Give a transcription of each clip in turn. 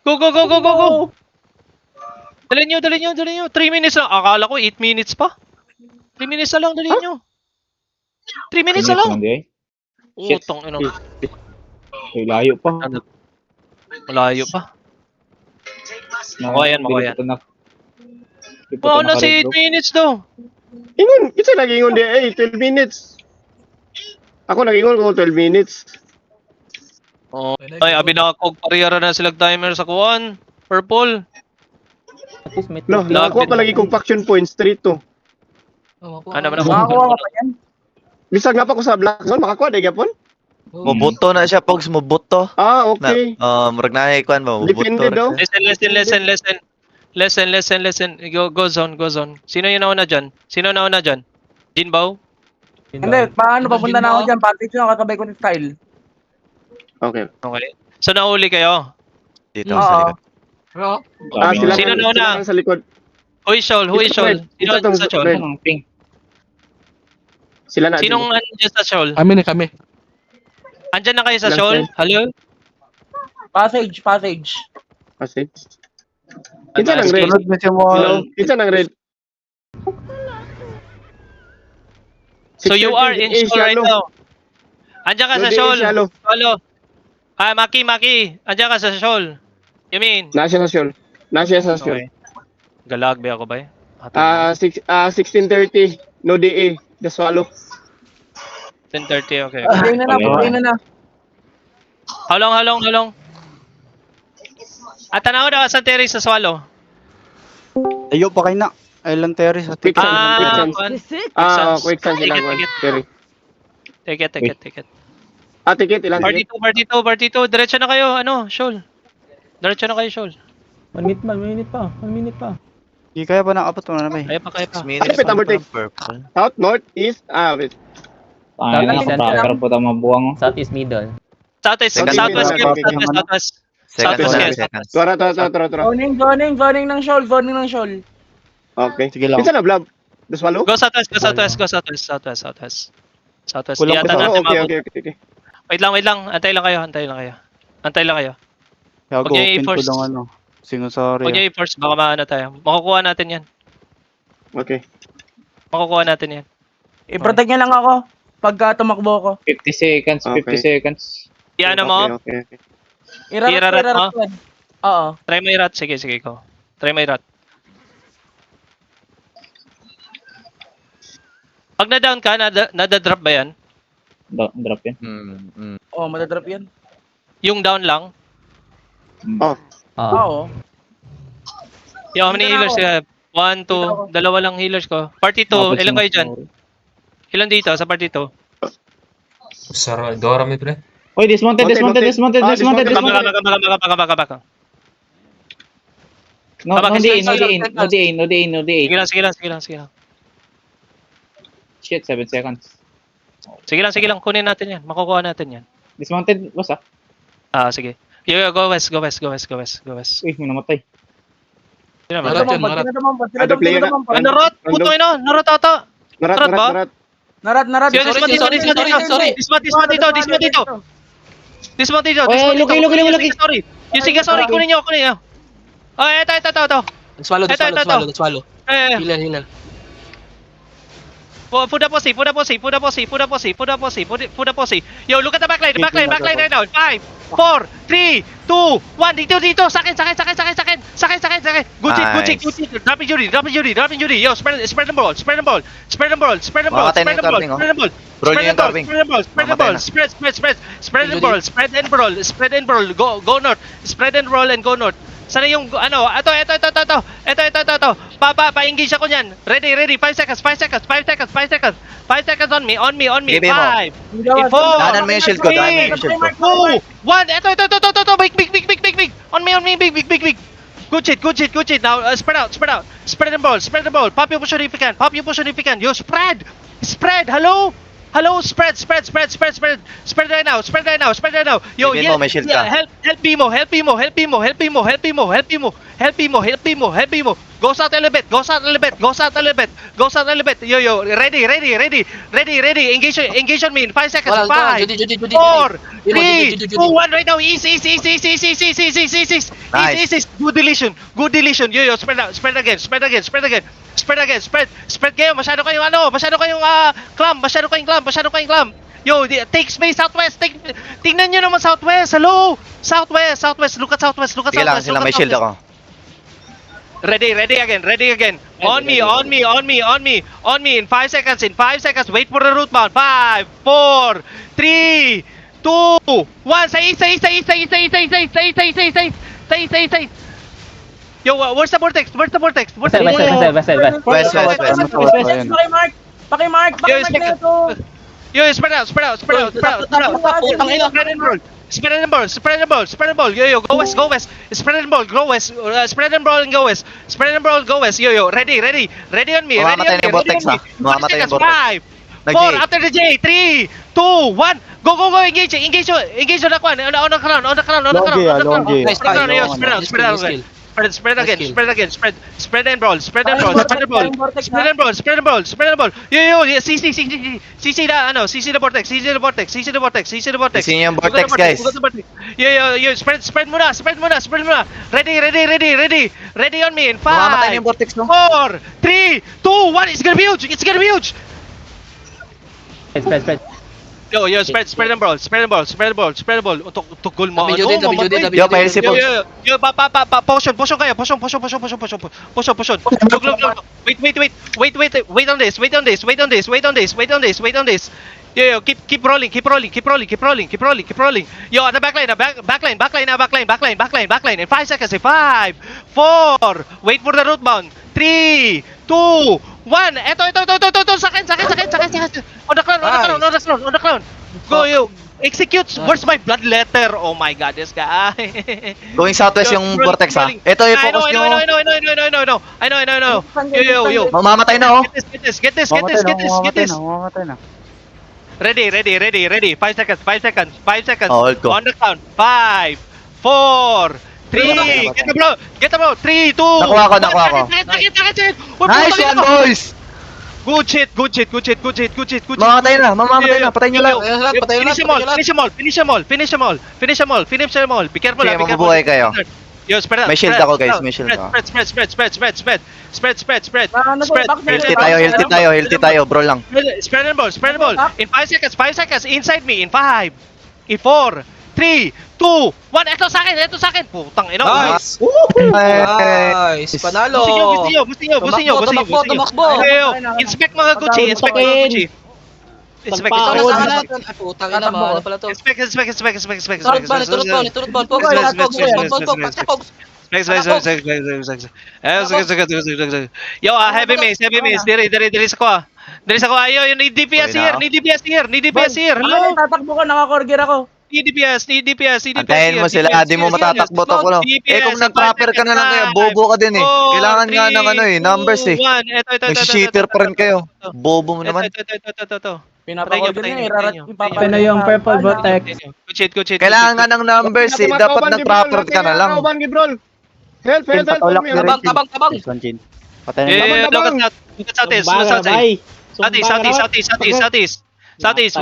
Go, go, go, go, go, go! Dali nyo, dali nyo, dali nyo. 3 minutes lang. Akala ko 8 minutes pa. 3 minutes na lang, dali nyo. 3 minutes na lang. di ay. Shit. Utong ino. Ay, layo pa. Malayo pa. Makuha yan, makuha yan. Wow, Wow, nasa 8 minutes daw. Ingon, isa nag-ingon di ay 12 minutes. Ako nag-ingon ko 12 minutes. Oh, ay, abi na ako. Parehara na sila timer sa kuwan. Purple. No, nakakuha pa lagi kong faction points 3-2. Ano ba na Makakuha ka pa yan? Bisag nga pa ko sa Black Zone, makakuha di gyapon. Mubuto na siya, Pogs. Mubuto. Ah, okay. Murag na ikuan mo. Mubuto Depende daw. na siya. Listen. Go zone. Sino yung nauna dyan? Sino nauna dyan? Jinbaw? Hindi, paano? Papunta na ako dyan. Patrick yung kakabay ko ni Style. Okay. Okay. So, nauli kayo? Dito Oo. sa likod. Ah, sila Sino sila nauna? lang sa likod. Who is Shoal? Sino Ito tong sa Shoal? red. Sila na. Sinong andyan sa Shoal? Kami. Andyan na kayo sa Ilang Shoal? side? Hello? Passage. Kasi. Kinsa nang red? Sunod na siya mo. Hello? Kinsa nang red? So, you are in Shoal right now. Andyan ka sa Shoal. Hello? Ah, Maki. Andyan ka sa Shoal. You mean? Nasa Shoal. Okay. Galag ba ako ba? 16:30 no DA, the swallow. 10:30, okay. Pagkain na na. Halong. At tanaw na sa Terry sa Swallow. Ayo pa kayo na. Island Terrace sa Quick Ah, sense. kwan. Quick sense sila ko. Sorry. Ticket. Ticket ilang ticket? Party 2. Diretso na kayo, Shoal. Diretso na kayo, Shoal. 1 minute pa. Di kaya pa nakapot mo na naman. Kaya pa. 6 minutes. Ano, overtake? Purple. South, north, east, wait. Ay, nakaprakar po tayo mabuwang. Southeast middle. Southwest. Second Southwest, na yes. seconds. Tara. Zoning ng shoal. Okay. Sige lang. Kinsa na blab? The swallow? Go Southwest. Southwest. Kulang Yata pa. natin mabot. Okay. Wait lang. Antay lang kayo. Kaya Huwag go, niyo pin ko i-force. lang Sinusori. Huwag niyo i-force, baka maano tayo. Makukuha natin yan. Okay. I-protect niya lang ako. Pagka tumakbo ko. 50 seconds, 50 Okay. seconds. Iano mo? Okay. Irarat mo? Oo. Try mo i-rat. Sige, go. Try mo i-rat. Pag na-down ka, nada-drop ba yan? Drop yan. Oo, madadrop yan. Yung down lang? Oo. Yo, how many healers you have? 1, 2, dalawa lang healers ko. Party 2, ilan kayo dyan? Ilan dito sa party 2? Dora may pre. Oy, dismounted. Baka. No DA. Sige lang. Shit, 7 seconds. Sige lang, kunin natin yan. Makukuha natin yan. Dismounted, boss ah. Ah, sige. Yo, go west. Uy, may namatay. Sino naman? Ada player na. Narot! Puto ina! Narot ata! Narat ba? Narat. Dismount dito. Luki. Yung siga, sorry. Kunin nyo. Oh, ito. Swallow. Healer. Put a posse. Yo, look at the backline right now. 5, 4, 3, 2, 1. Dito. Sakin. Good shit. Drop injury. Yo, spread the ball. Spread and roll. Go north. Spread and roll and go north. Sana yung ito. Pa-engage ako niyan. Ready. 5 seconds on me. Give him 5, 4, Dahanan mo yung shield ko. 2, 1. Ito. Big. On me. Big. Good shit. Now, spread out. Spread and ball. Pop your position if you can. Yo, spread. Hello, spread right now. Yo, Give him mo, may shield ka. help Bimo. Go south a little bit. Go south a little bit. Go south a little bit. Go south a little bit. Yo. Ready. Engage on me in 5 seconds. Wala, 5, Judy. 4, Judy. 3, 2, 1. Right now. East. Nice. Good deletion. Yo. Spread again. Spread kayo. Masyado kayong clam. Yo, take space southwest. Tingnan nyo naman southwest. Hello. Southwest. Look at southwest. Sige lang, sila may shield ako. Ready again. On me. In 5 seconds. Wait for the root bound. 5, 4, 3, 2, 1. Say. Yo, where's the vortex? West. Pakimark Yo, na ito. Yo, spread out. Putang ina. Spread and ball. Yo, go west. Spread and ball, go west. Spread and ball and go west. Yo, ready on me. Mamamatay na yung vortex, ha? Mamamatay yung vortex. 5, 4, after the J, 3, 2, 1. Go. Engage on the crown. On the crown. Longy. Nice try. Yo, spread out. Spread again. Spread and ball. Yo, CC the vortex. CC niyo yung vortex, guys. Yo, spread muna. Ready on me in 5, Mamamatay na yung vortex, no? 4, 3, 2, 1. It's gonna be huge. Spread. Yo, spread and ball. Tukol mo. Judy. Yo, may LC po. Yo, potion kayo. Potion. Look. Wait on this. Yo, keep rolling. Yo, at the backline. In 5 seconds. 5, 4, wait for the root bound. 3, 2, 1. Eto. Sakin. On the clown. Go, yo. Execute. Where's my blood letter? Oh my god, this guy. Going southwest yung vortex, ha? Ito, i-focus nyo. I know. Yo. Mamamatay na, oh. Get this. Mamamatay na. Ready. 5 seconds. Oh, hold ko. On the count. 5, 4, 3. Get the blow. 3, 2. Nakuha ko. Sakit. Nice one, boys! Good shit. Mamamatay na. Patay nyo lang. Finish them all. Be careful. Sige, mabubuhay kayo. Yo, spread out. May shield ako, guys. May shield ako. Spread. Healthy tayo. Bro lang. Spread and ball. In 5 seconds. Inside me. In 5, 4, 3, 2, 1. Ito sa akin. Putang ina. Nice. Nice. Panalo. Gusto nyo. Tumakbo. Yo, inspect mga Gucci. Inspect. Ito na sa natin. Ay, putang ina mo. Ano pala to? Inspect. Turut ball. Pogs. Yo, heavy mace. Diri sa ko. Yo, need DPS here. Hello. Tatakbo ka, naka-corger ako. Need DPS. Antayin mo sila, di mo matatakbo to ko. Kung nag-trapper ka na lang kaya, bobo ka din eh. Kailangan nga ng numbers eh. Nag-cheater pa rin kayo. Bobo mo naman. Ito. Pinapa-corger niya, irarat yung Ito papa. na yung purple vortex. Good shit. Kailangan nga ng numbers eh. Dapat nag-trapper ka na lang. Help. Patulak ni Red. Tabang. Nice one, Jin. Patay na. Yeah, look at southeast. Southeast.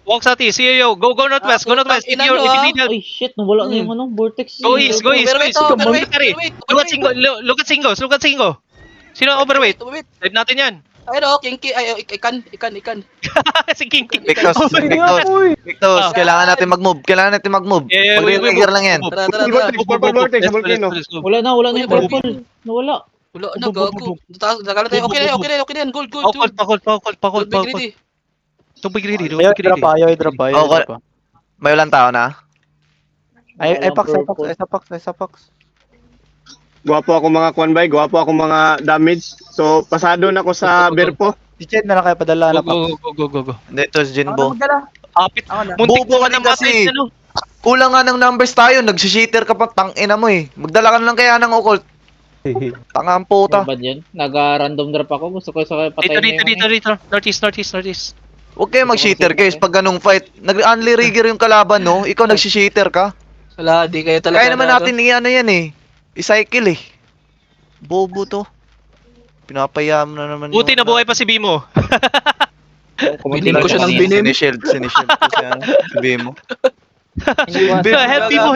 Walk southeast. Yo. Go northwest. If you need help. Ay, shit, nawala na yung vortex. Go east. Look at Singo. Sino ang overweight? Dive natin yan. Ayun, Kinky. Ay, ikan. Si Kinky. Victos, kailangan natin mag-move. Yeah, Mag-re-trigger lang yan. Tara. Purple vortex, volcano. Wala na yung purple. Nawala. Wala na, gago. Tagalan tayo. Okay na yan. Gold. Pakol. Big ready. Don't be greedy. Ayaw i-drop pa. May ulan tao na? Ay, Pax. Gwapo ako mga kwanbay, gwapo ako mga damage. So, pasado na ako sa Berpo. Si Chen na lang kayo padala na Pax. Go. Dito si Jinbo. Apit. Muntik Bobo ka na din kasi. ano. Kulang nga ng numbers tayo. Nag-cheater ka pa. Tangina mo eh. Magdala ka na lang kaya ng occult. Tanga ang puta. Ano ba yan? Nag-random drop ako. Gusto ko sa patay Dito. Northeast. Huwag kayo mag-cheater guys. Pag ganung fight. Nag-unli rigger yung kalaban no. Ikaw nag-cheater ka. Wala, di kayo talaga. Kaya naman natin ano yan eh. I-cycle eh. Bobo to. Pinapayaan mo na naman. Buti yung- na buhay pa si Bimo. Binim ko siya ng binim. Sinishield ko si Bimo. Iniwasan. Help Bimo,